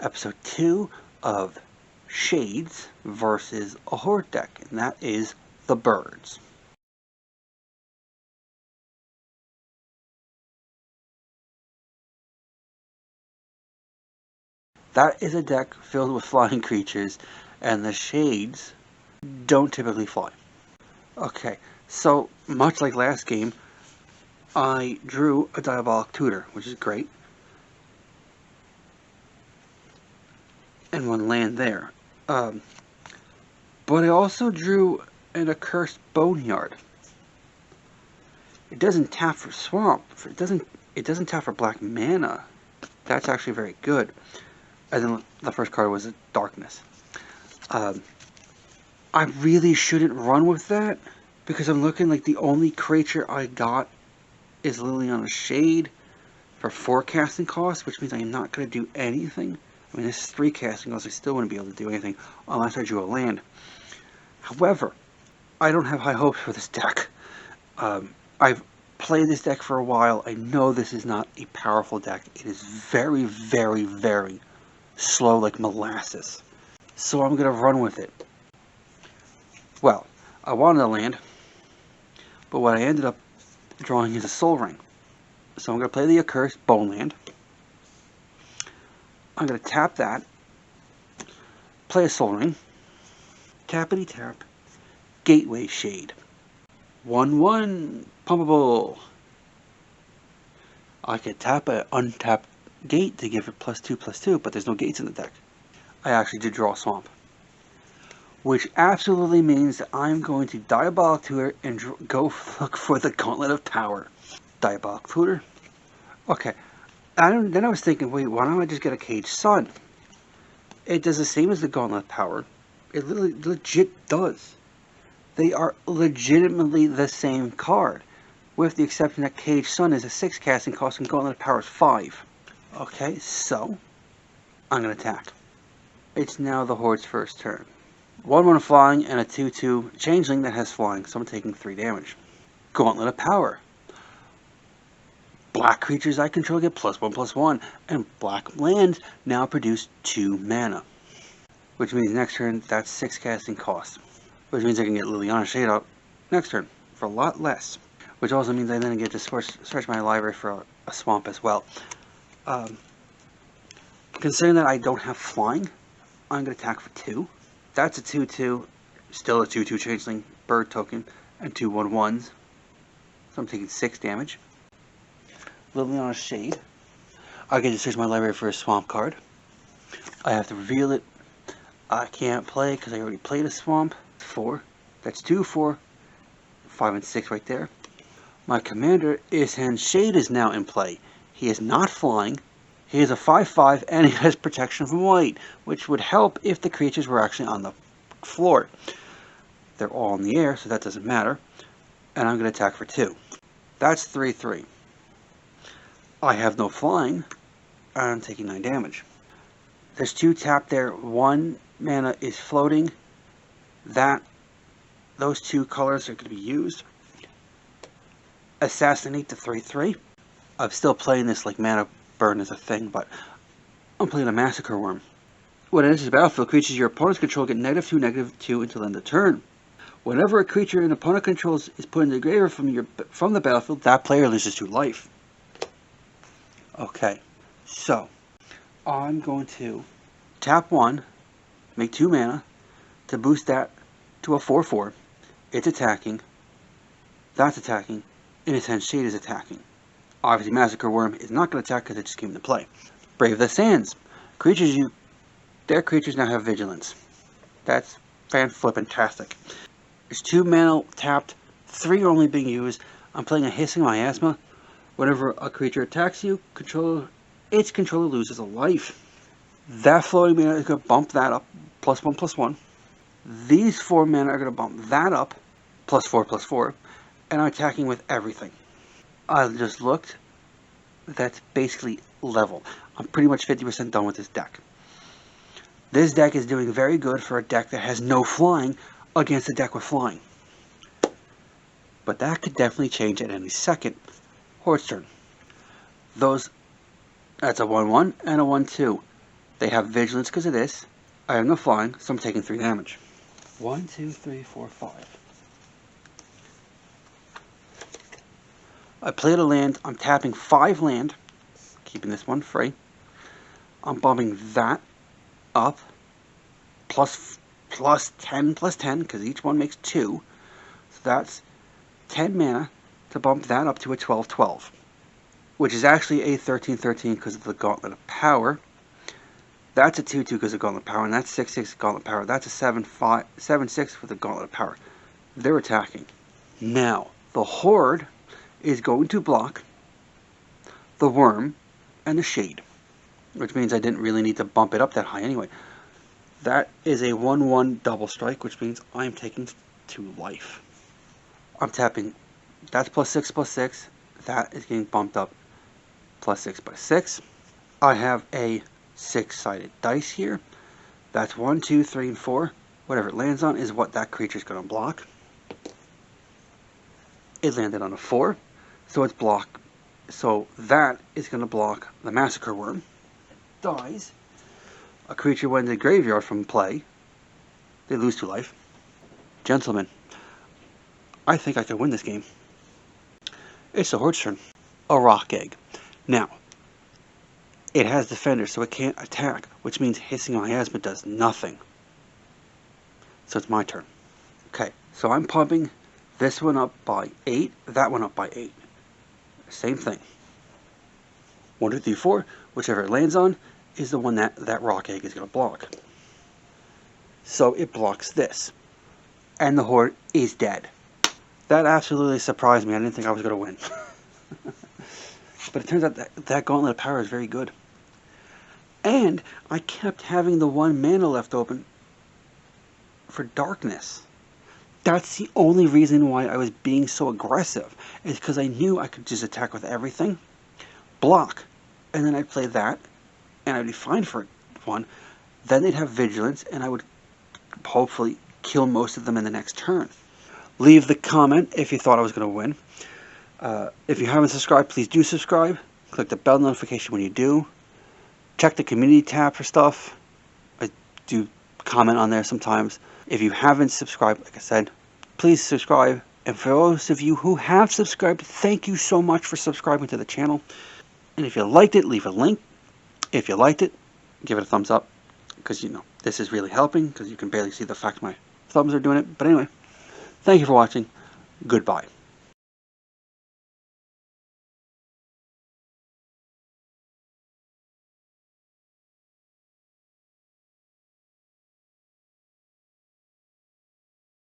episode 2 of Shades versus a Horde deck, and that is the Birds. That is a deck filled with flying creatures, and the Shades don't typically fly. Okay, so much like last game, I drew a Diabolic Tutor, which is great, and one land there. But I also drew an Accursed Boneyard. It doesn't tap for swamp. It doesn't tap for black mana. That's actually very good. And then the first card was Darkness. I really shouldn't run with that because I'm looking like the only creature I got is Liliana's Shade for 4 casting costs, which means I'm not going to do anything. I mean, this is 3 casting costs. I still wouldn't be able to do anything unless I drew a land. However, I don't have high hopes for this deck. I've played this deck for a while. I know this is not a powerful deck. It is very, very, very slow like molasses. So I'm going to run with it. Well, I wanted a land, but what I ended up drawing is a Soul Ring. So I'm going to play the Accursed Bone Land. I'm going to tap that, play a Soul Ring, tappity tap, Gateway Shade. 1/1, pumpable. I could tap an untapped gate to give it +2/+2, but there's no gates in the deck. I actually did draw a swamp, which absolutely means that I'm going to Diabolic Tutor and go look for the Gauntlet of Power. Diabolic Tutor. Okay. Then I was thinking, wait, why don't I just get a Caged Sun? It does the same as the Gauntlet of Power. It literally legit does. They are legitimately the same card, with the exception that Caged Sun is a 6 casting cost and Gauntlet of Power is 5. Okay, so I'm going to attack. It's now the Horde's first turn. 1/1 flying and a 2/2 changeling that has flying, so I'm taking 3 damage. Gauntlet of Power. Black creatures I control get +1/+1, and black lands now produce 2 mana. Which means next turn, that's 6 casting cost. Which means I can get Liliana's Shade out next turn for a lot less. Which also means I then get to stretch my library for a swamp as well. Considering that I don't have flying, I'm going to attack for 2. That's a 2/2, still a 2/2 changeling, bird token, and 2 1/1s. So I'm taking 6 damage. Liliana's Shade. I get to search my library for a swamp card. I have to reveal it. I can't play because I already played a swamp. 4. That's 2, 4, 5, and 6 right there. My commander, Ishan's Shade, is now in play. He is not flying. He is a 5/5 and he has protection from white, which would help if the creatures were actually on the floor. They're all in the air, so that doesn't matter. And I'm going to attack for 2. That's 3/3. I have no flying, and I'm taking 9 damage. There's 2 tapped there. 1 mana is floating. Those 2 colors are going to be used. Assassinate to 3/3. I'm still playing this like mana burn is a thing, but I'm playing a Massacre Worm. When it enters the battlefield, creatures your opponent's control get -2, -2 until end of turn. Whenever a creature an opponent controls is put in the graveyard from the battlefield, that player loses 2 life. Okay, so I'm going to tap 1, make 2 mana to boost that to a 4/4. It's attacking. That's attacking. And Ishan's Shade is attacking. Obviously, Massacre Worm is not going to attack because it just came into play. Brave the Sands. Their creatures now have Vigilance. That's fan-flippin-tastic. There's 2 mana tapped, 3 are only being used. I'm playing a Hissing Miasma. Whenever a creature attacks you, its controller loses a life. That floating mana is going to bump that up, +1/+1. These 4 mana are going to bump that up, +4/+4, and I'm attacking with everything. I just looked. That's basically level. I'm pretty much 50% done with this deck. This deck is doing very good for a deck that has no flying against a deck with flying. But that could definitely change at any second. Horde's turn. That's a 1/1 and a 1/2. They have vigilance because of this. I have no flying, so I'm taking 3 damage. 1, 2, 3, 4, 5. I played a land. I'm tapping 5 land, keeping this one free. I'm bumping that up, plus 10, because each one makes 2. So that's 10 mana to bump that up to a 12/12, which is actually a 13/13 because of the Gauntlet of Power. That's a 2/2 because of Gauntlet of Power, and that's 6/6 Gauntlet of Power. That's a 7/6 with the Gauntlet of Power. They're attacking. Now, the Horde is going to block the Worm and the Shade, which means I didn't really need to bump it up that high anyway. That is a 1/1 double strike, which means I'm taking 2 life. I'm tapping, that's +6/6. That is getting bumped up +6 by 6. I have a 6-sided dice here. That's 1, 2, 3, and 4. Whatever it lands on is what that creature is going to block. It landed on a 4, so it's block. So that is going to block the Massacre Worm. It dies. A creature went in the graveyard from play. They lose 2 life. Gentlemen, I think I can win this game. It's the Horde's turn. A Rock Egg. Now, it has Defender, so it can't attack, which means Hissing Miasma does nothing. So it's my turn. Okay, so I'm pumping this one up by 8, that one up by 8. Same thing. 1, 2, 3, 4, whichever it lands on is the one that Rock Egg is going to block. So it blocks this. And the Horde is dead. That absolutely surprised me. I didn't think I was going to win. But it turns out that Gauntlet of Power is very good. And I kept having the 1 mana left open for Darkness. That's the only reason why I was being so aggressive. Is because I knew I could just attack with everything, block, and then I'd play that, and I'd be fine for 1. Then they'd have Vigilance, and I would hopefully kill most of them in the next turn. Leave the comment if you thought I was going to win. If you haven't subscribed, please do subscribe. Click the bell notification when you do. Check the community tab for stuff. I do comment on there sometimes. If you haven't subscribed, like I said, please subscribe. And for those of you who have subscribed, thank you so much for subscribing to the channel. And if you liked it, leave a link. If you liked it, give it a thumbs up. Because, you know, this is really helping. Because you can barely see the fact my thumbs are doing it. But anyway, thank you for watching. Goodbye.